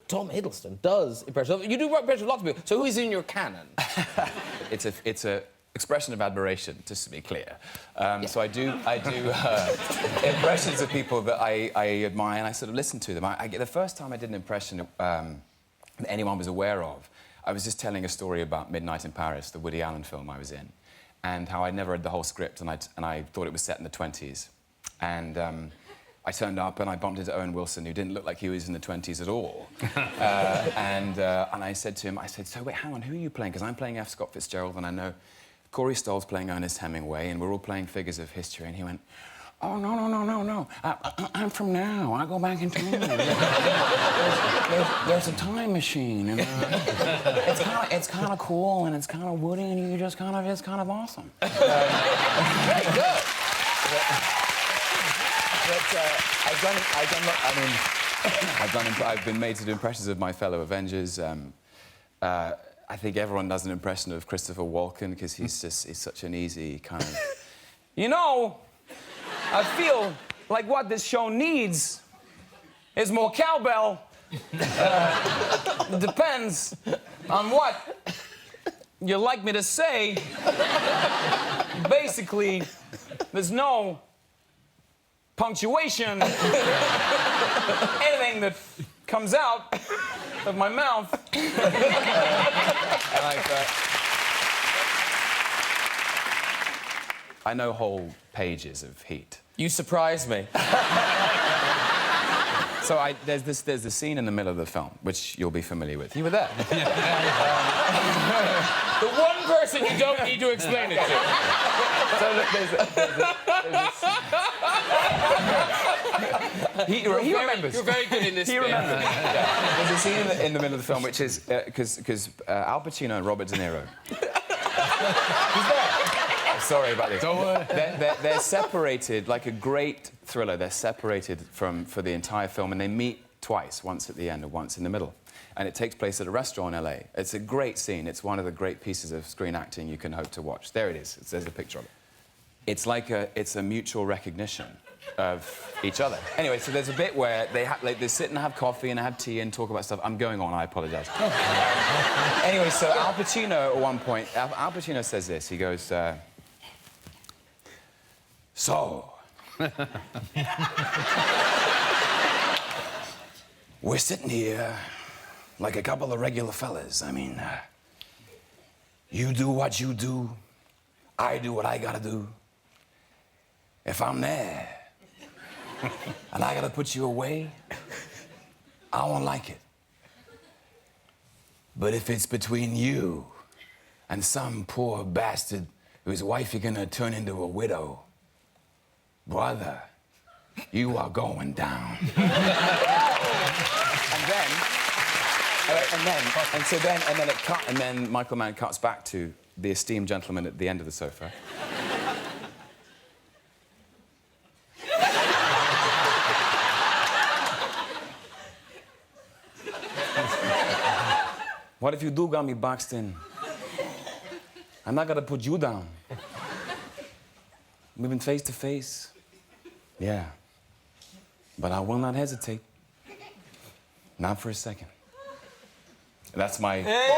Tom Hiddleston does impressions. You do impressions of lots of people. So who is in your canon? It's a expression of admiration, just to be clear. So I do impressions of people that I admire, and I sort of listen to them. The first time I did an impression that anyone was aware of, I was just telling a story about Midnight in Paris, the Woody Allen film I was in, and how I'd never read the whole script, and I thought it was set in the 20s. And I turned up and I bumped into Owen Wilson, who didn't look like he was in the 20s at all. And I said to him, so wait, hang on, who are you playing? Because I'm playing F. Scott Fitzgerald, and I know Corey Stoll's playing Ernest Hemingway, and we're all playing figures of history. And he went, oh, no. I'm from now. I go back in time. There's a time machine. And, it's kind of cool, and it's kind of woody, and it's kind of awesome. Very good. I've been made to do impressions of my fellow Avengers. I think everyone does an impression of Christopher Walken because he's such an easy kind of. You know, I feel like what this show needs is more cowbell. It depends on what you'd like me to say. Basically, there's no punctuation. Anything that comes out of my mouth. I know whole pages of Heat. You surprise me. So there's the scene in the middle of the film, which you'll be familiar with. You were there. The one person you don't need to explain it to. So look, he remembers. You're very good in this. He remembers. Yeah. There's a scene in the middle of the film which is because Al Pacino and Robert De Niro. He's there. Sorry about this. Don't worry. They're separated like a great thriller. They're separated for the entire film, and they meet twice, once at the end and once in the middle. And it takes place at a restaurant in LA. It's a great scene. It's one of the great pieces of screen acting you can hope to watch. There it is. There's a picture of it. It's like it's a mutual recognition of each other. Anyway, so there's a bit where they sit and have coffee and have tea and talk about stuff. I'm going on, I apologize. Anyway, so Al Pacino, at one point, Al Pacino says this. He goes, so... we're sitting here like a couple of regular fellas. I mean, you do what you do, I do what I gotta do. If I'm there and I gotta put you away, I won't like it. But if it's between you and some poor bastard whose wife you're gonna turn into a widow, brother, you are going down. And then Michael Mann cuts back to the esteemed gentleman at the end of the sofa. What if you do got me boxed in? I'm not gonna put you down. We've been face to face. Yeah. But I will not hesitate. Not for a second. That's my... Hey.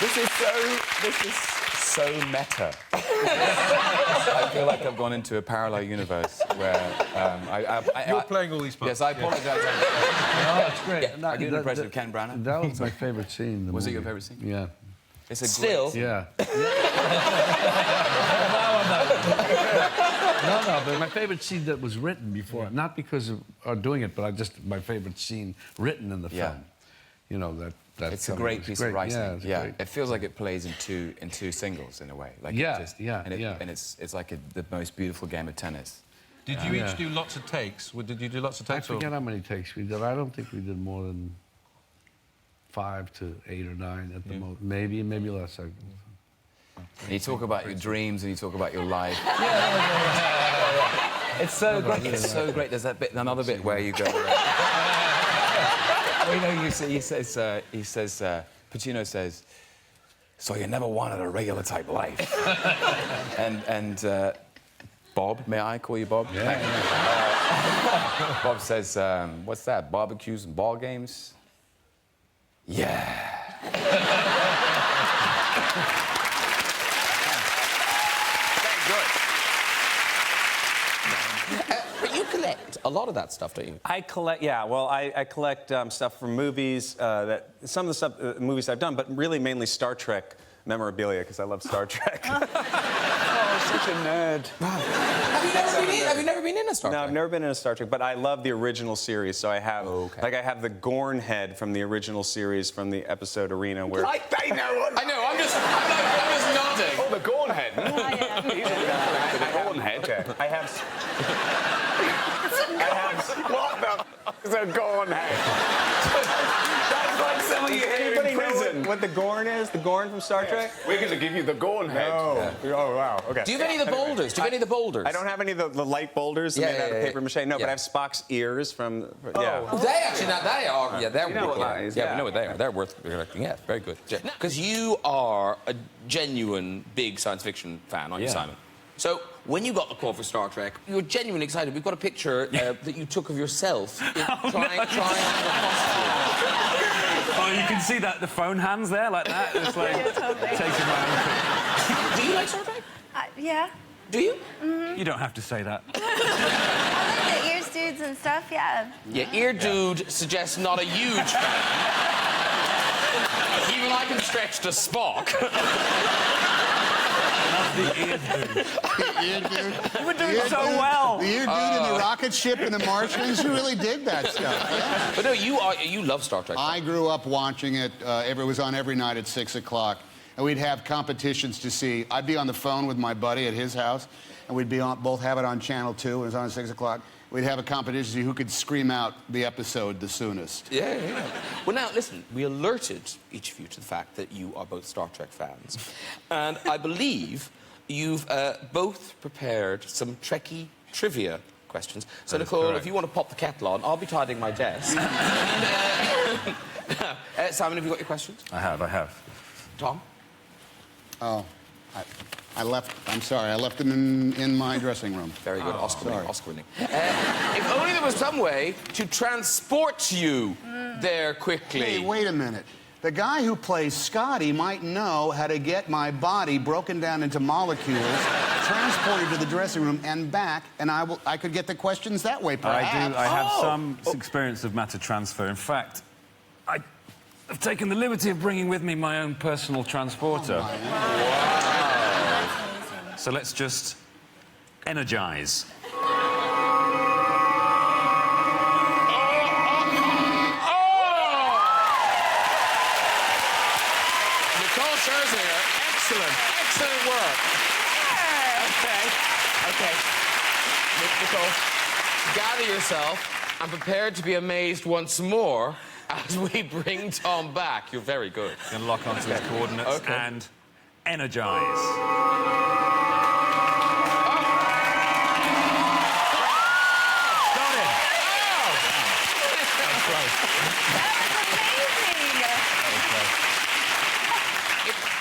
This is so meta. I feel like I've gone into a parallel universe where You're playing all these parts. Yes, I apologize. No, that's great. Yeah, I did an impression of Ken Branagh. That was my favorite scene. Was it your favorite scene? Yeah. It's a Still? great... Yeah. No, but my favorite scene that was written before, not because of doing it, but my favorite scene written in the film. You know, that it's a great piece of writing. Yeah, it feels like it plays in two singles in a way. Like And it's like the most beautiful game of tennis. Did you each do lots of takes? Did you do lots of takes? I forget how many takes we did. I don't think we did more than 5 to 8 or 9 at the most. Maybe less. And you talk about your dreams and you talk about your life. It's so great. It's so great. There's that bit, another bit where you go. Well, you know, he says, Pacino says, so you never wanted a regular type life, and Bob, may I call you Bob? Yeah. Bob says, what's that, barbecues and ball games? Yeah. But you collect a lot of that stuff, don't you? I collect, yeah. Well, I collect stuff from movies, some of the stuff, movies I've done, but really mainly Star Trek memorabilia because I love Star Trek. Such a nerd. Have you never been in a Star Trek? No, I've never been in a Star Trek, but I love the original series. So I have, like, I have the Gorn head from the original series from the episode Arena, where I know. I know. I'm just nodding. Oh, the Gorn head. The Gorn head. Okay. I have. What the f is a Gorn head? That's like someone you hear in prison. What the Gorn is? The Gorn from Star Trek? We're going to give you the Gorn head. Oh, wow. Okay. Do you have any of the boulders? Do you have any of the boulders? I don't have any of the light boulders made out of paper mache. No, but I have Spock's ears from. Yeah. Oh, they actually, now they are. Yeah, they're know really what cool. that is, Yeah, yeah. we know what they are. They're worth collecting. Yeah, very good. Because you are a genuine big science fiction fan, aren't you, Simon? So when you got the call for Star Trek, you were genuinely excited. We've got a picture that you took of yourself trying on a costume. Oh, you can see that the phone hands there like that. It's like taking my own pic. Do you like Star Trek? Yeah. Do you? You don't have to say that. I like the ears dudes and stuff, yeah. Yeah, ear dude suggests not a huge fan. Even I can stretch to Spock. The ear dude. Ear dude. You were doing so well. The ear dude and the rocket ship and the Martians, you really dig that stuff. Yeah. But no, you love Star Trek. I grew up watching it. It was on every night at 6 o'clock. And we'd have competitions to see. I'd be on the phone with my buddy at his house, and we'd be on, both have it on Channel 2. It was on at 6 o'clock. We'd have a competition to see who could scream out the episode the soonest. Yeah. Well, now, listen, we alerted each of you to the fact that you are both Star Trek fans. And I believe you've both prepared some Trekkie trivia questions. So, Nicole, if you want to pop the kettle on, I'll be tidying my desk. And, Simon, have you got your questions? I have. Tom? Oh, I'm sorry, I left them in my dressing room. Very good. Oscar winning. If only there was some way to transport you there quickly. Hey, wait a minute. The guy who plays Scotty might know how to get my body broken down into molecules, transported to the dressing room and back, and I could get the questions that way, perhaps. I have some experience of matter transfer. In fact, I've taken the liberty of bringing with me my own personal transporter. So let's just energize. Nicole Scherzinger, excellent work. Okay. Nicole, gather yourself. I'm prepared to be amazed once more as we bring Tom back. You're very good. Going to lock onto his coordinates and energize.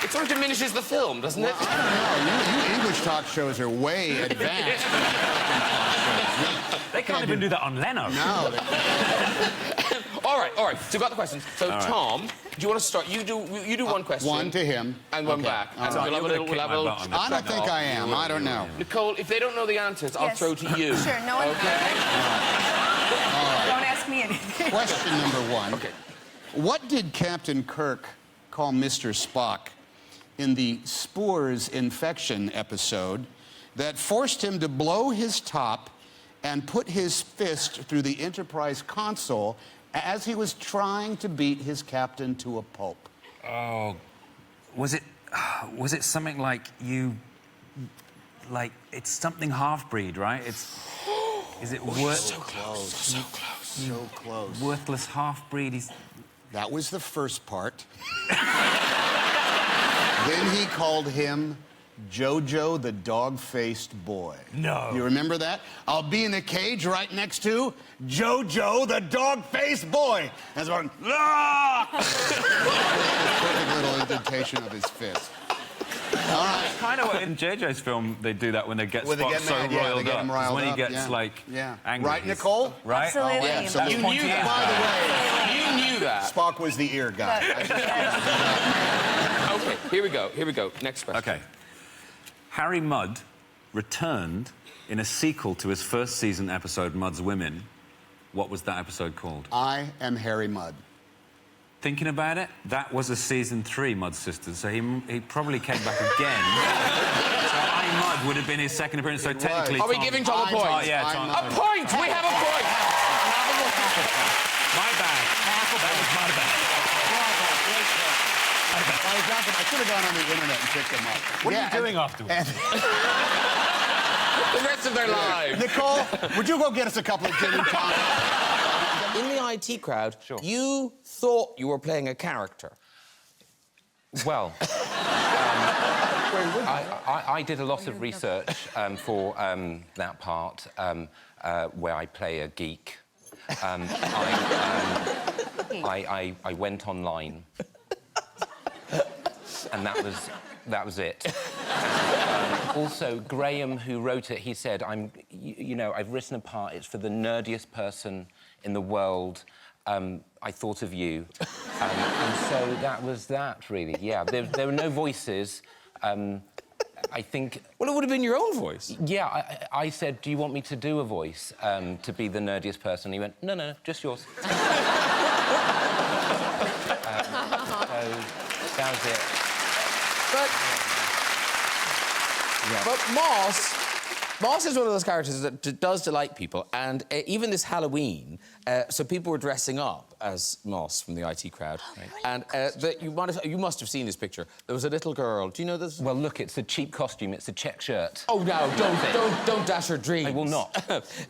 It sort of diminishes the film, doesn't it? I don't know. You English talk shows are way advanced. They can't even do that on Leno. No. All right. So we've got the questions. So, Tom, do you want to start? You do one question. One to him. And one back. And right. we'll have a little... I don't think I am. I don't know. Nicole, if they don't know the answers, I'll throw to you. Sure, no one. Okay? Don't ask me anything. Question number one. Okay. What did Captain Kirk call Mr. Spock in the spores infection episode that forced him to blow his top and put his fist through the Enterprise console as he was trying to beat his captain to a pulp? Oh, was it something like you, like, it's something half-breed, right? Is it So close. worthless half-breed? That was the first part. Then he called him Jojo the dog-faced boy. No. You remember that? I'll be in the cage right next to Jojo the dog-faced boy. That's one. Ah! Perfect little indentation of his fist. All right. Kind of what in JJ's film they do that when they get When they Spock get so mad, yeah, they roiled get up. him It's riled when he up, gets yeah. like Yeah. angry. Right, He's- Nicole? Right? Absolutely. Yeah, so You knew that. By the way, You knew that. Spock was the ear guy. Okay, here we go. Here we go. Next question. Okay. Harry Mudd returned in a sequel to his first season episode, Mudd's Women. What was that episode called? I am Harry Mudd. Thinking about it, that was a season 3 Mudd Sisters, so he probably came back again. So I Mudd would have been his second appearance, so technically... Are we Tom- giving Tom a I'm point? Tom. Yeah, I'm Tom. Mudd. A point! We have a point! My bad. That was my bad. I should have gone on the internet and picked them up. What are you doing afterwards? The rest of their lives. Nicole, would you go get us a couple of gin and tonic? In the IT crowd, you thought you were playing a character. Well, I did a lot of research for that part where I play a geek. I went online, and that was it. Also, Graham, who wrote it, he said, you know, I've written a part. It's for the nerdiest person in the world. I thought of you, and so that was that. Really, yeah. There were no voices. I think. Well, it would have been your own voice. Yeah, I said, do you want me to do a voice to be the nerdiest person? He went, no, just yours. So that was it. But Moss is one of those characters that does delight people, and even this Halloween, so people were dressing up as Moss from the IT crowd, and you must have seen this picture. There was a little girl. Do you know this? Well, look, it's a cheap costume. It's a check shirt. Oh no! Don't dash her dreams. I will not.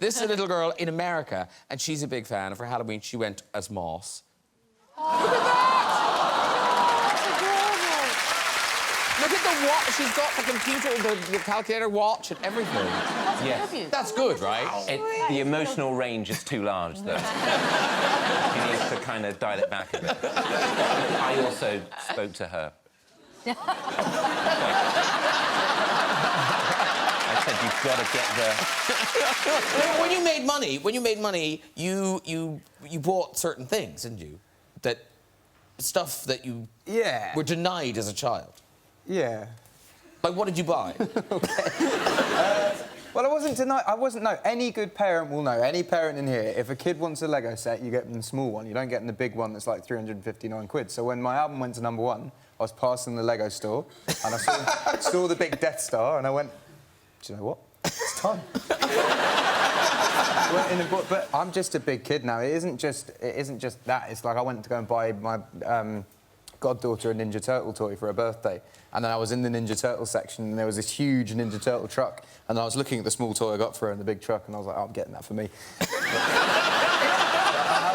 This is a little girl in America, and she's a big fan. And for Halloween, she went as Moss. Look at that! Look at the watch. She's got the computer, the calculator watch, and everything. Yes. That's good, right? The emotional range is too large, though. He needs to kind of dial it back a bit. I also spoke to her. I said, you've got to get the... When you made money, you bought certain things, didn't you? Stuff that you were denied as a child. Yeah. Like, what did you buy? Well, I wasn't denied. No, any good parent will know. Any parent in here, if a kid wants a Lego set, you get them the small one. You don't get them the big one that's like 359 quid. So when my album went to #1, I was passing the Lego store and I saw the big Death Star and I went, do you know what? It's time. I went in and bought, but I'm just a big kid now. It isn't just that. It's like I went to go and buy my goddaughter a Ninja Turtle toy for her birthday. And then I was in the Ninja Turtle section and there was this huge Ninja Turtle truck. And I was looking at the small toy I got for her in the big truck and I was like, oh, I'm getting that for me. I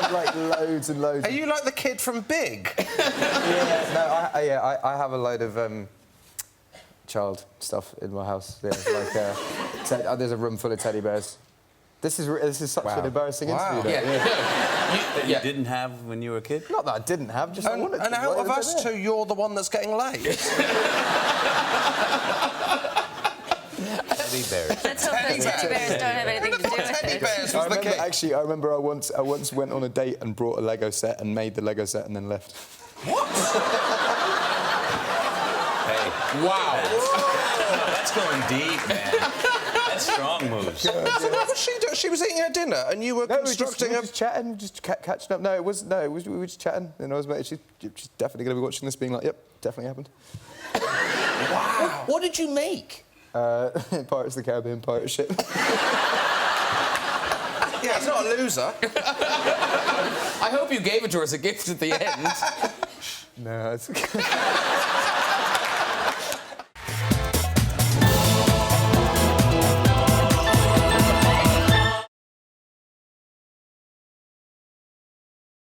had, like, loads and loads. Are you like the kid from Big? I have a load of child stuff in my house. Yeah, like, there's a room full of teddy bears. This is such an embarrassing interview. That you didn't have when you were a kid? Not that I didn't have, just I wanted to. And out of us two, you're the one that's getting laid. Teddy bears. Let's hope those teddy bears don't have anything to do with Teddy it. bears I was the remember, kid. actually, I once went on a date and brought a Lego set and made the Lego set and then left. What? Hey. Wow. That's going deep, man. That's strong moves. So what was she doing? She was eating her dinner and you were constructing we were just chatting, just catching up. We were just chatting. And I was like, she's definitely going to be watching this, being like, yep, definitely happened. Wow. What did you make? Pirates of the Caribbean pirate ship. Yeah, he's not a loser. I hope you gave it to her as a gift at the end. No, it's okay.